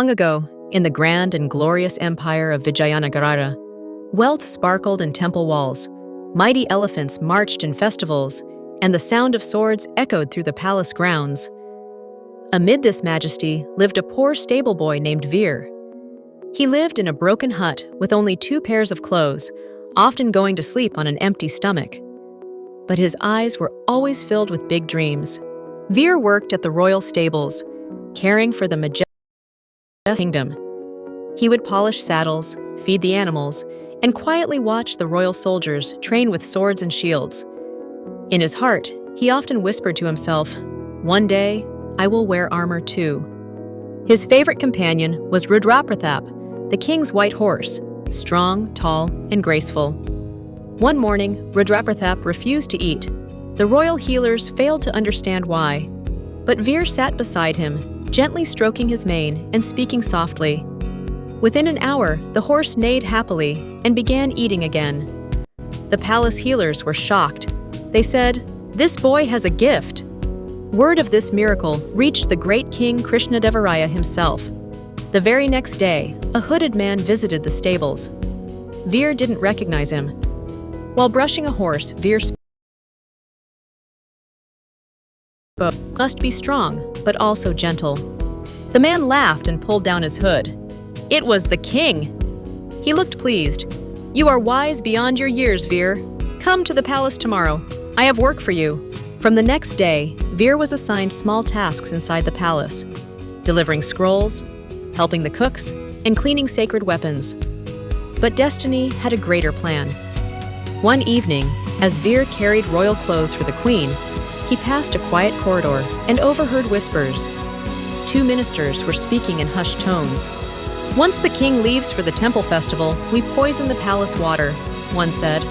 Long ago, in the grand and glorious empire of Vijayanagara, wealth sparkled in temple walls, mighty elephants marched in festivals, and the sound of swords echoed through the palace grounds. Amid this majesty lived a poor stable boy named Veer. He lived in a broken hut with only 2 pairs of clothes, often going to sleep on an empty stomach. But his eyes were always filled with big dreams. Veer worked at the royal stables, caring for the majestic kingdom. He would polish saddles, feed the animals, and quietly watch the royal soldiers train with swords and shields. In his heart, he often whispered to himself, "One day, I will wear armor too." His favorite companion was Rudrapratap, the king's white horse, strong, tall, and graceful. One morning, Rudrapratap refused to eat. The royal healers failed to understand why. But Veer sat beside him, gently stroking his mane and speaking softly. Within an hour, the horse neighed happily and began eating again. The palace healers were shocked. They said, "This boy has a gift." Word of this miracle reached the great King Krishnadevaraya himself. The very next day, a hooded man visited the stables. Veer didn't recognize him. While brushing a horse, Veer spoke, "Must be strong, but also gentle." The man laughed and pulled down his hood. It was the king. He looked pleased. "You are wise beyond your years, Veer. Come to the palace tomorrow. I have work for you." From the next day, Veer was assigned small tasks inside the palace, delivering scrolls, helping the cooks, and cleaning sacred weapons. But destiny had a greater plan. One evening, as Veer carried royal clothes for the queen, he passed a quiet corridor and overheard whispers. 2 ministers were speaking in hushed tones. "Once the king leaves for the temple festival, we poison the palace water," one said.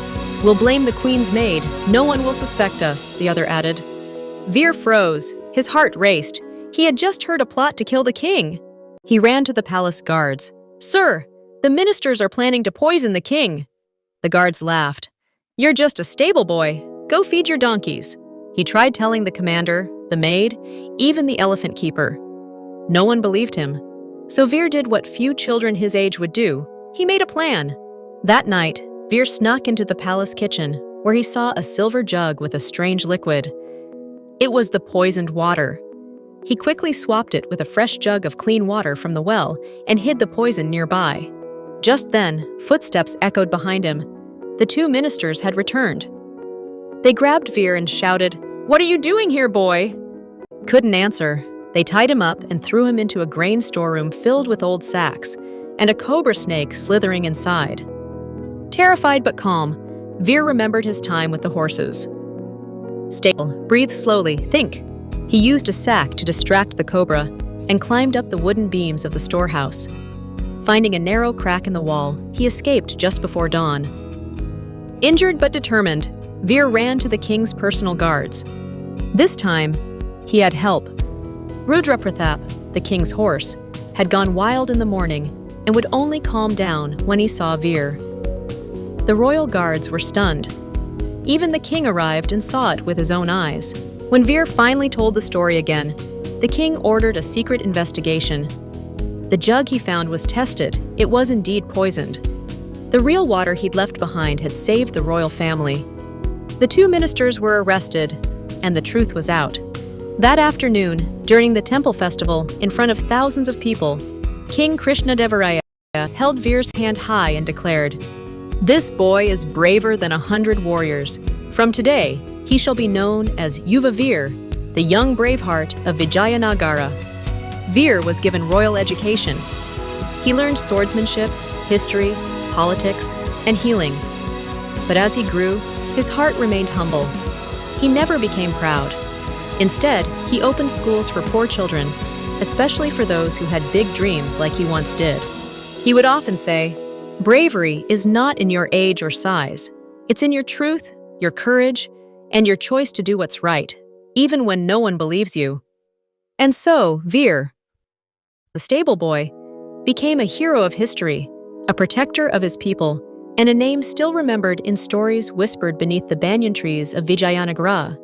"We'll blame the queen's maid. No one will suspect us," the other added. Veer froze. His heart raced. He had just heard a plot to kill the king. He ran to the palace guards. "Sir, the ministers are planning to poison the king." The guards laughed. "You're just a stable boy. Go feed your donkeys." He tried telling the commander, the maid, even the elephant keeper. No one believed him. So Veer did what few children his age would do. He made a plan. That night, Veer snuck into the palace kitchen, where he saw a silver jug with a strange liquid. It was the poisoned water. He quickly swapped it with a fresh jug of clean water from the well and hid the poison nearby. Just then, footsteps echoed behind him. The 2 ministers had returned. They grabbed Veer and shouted, "What are you doing here, boy?" Couldn't answer. They tied him up and threw him into a grain storeroom filled with old sacks, and a cobra snake slithering inside. Terrified but calm, Veer remembered his time with the horses. "Still, breathe slowly, think." He used a sack to distract the cobra and climbed up the wooden beams of the storehouse. Finding a narrow crack in the wall, he escaped just before dawn. Injured but determined, Veer ran to the king's personal guards. This time, he had help. Rudrapratap, the king's horse, had gone wild in the morning and would only calm down when he saw Veer. The royal guards were stunned. Even the king arrived and saw it with his own eyes. When Veer finally told the story again, the king ordered a secret investigation. The jug he found was tested. It was indeed poisoned. The real water he'd left behind had saved the royal family. The 2 ministers were arrested, and the truth was out. That afternoon, during the temple festival, in front of thousands of people, King Krishnadevaraya held Veer's hand high and declared, "This boy is braver than 100 warriors. From today, he shall be known as Yuva Veer, the young braveheart of Vijayanagara." Veer was given royal education. He learned swordsmanship, history, politics, and healing. But as he grew, his heart remained humble. He never became proud. Instead, he opened schools for poor children, especially for those who had big dreams like he once did. He would often say, "Bravery is not in your age or size. It's in your truth, your courage, and your choice to do what's right, even when no one believes you." And so, Veer, the stable boy, became a hero of history, a protector of his people, and a name still remembered in stories whispered beneath the banyan trees of Vijayanagara.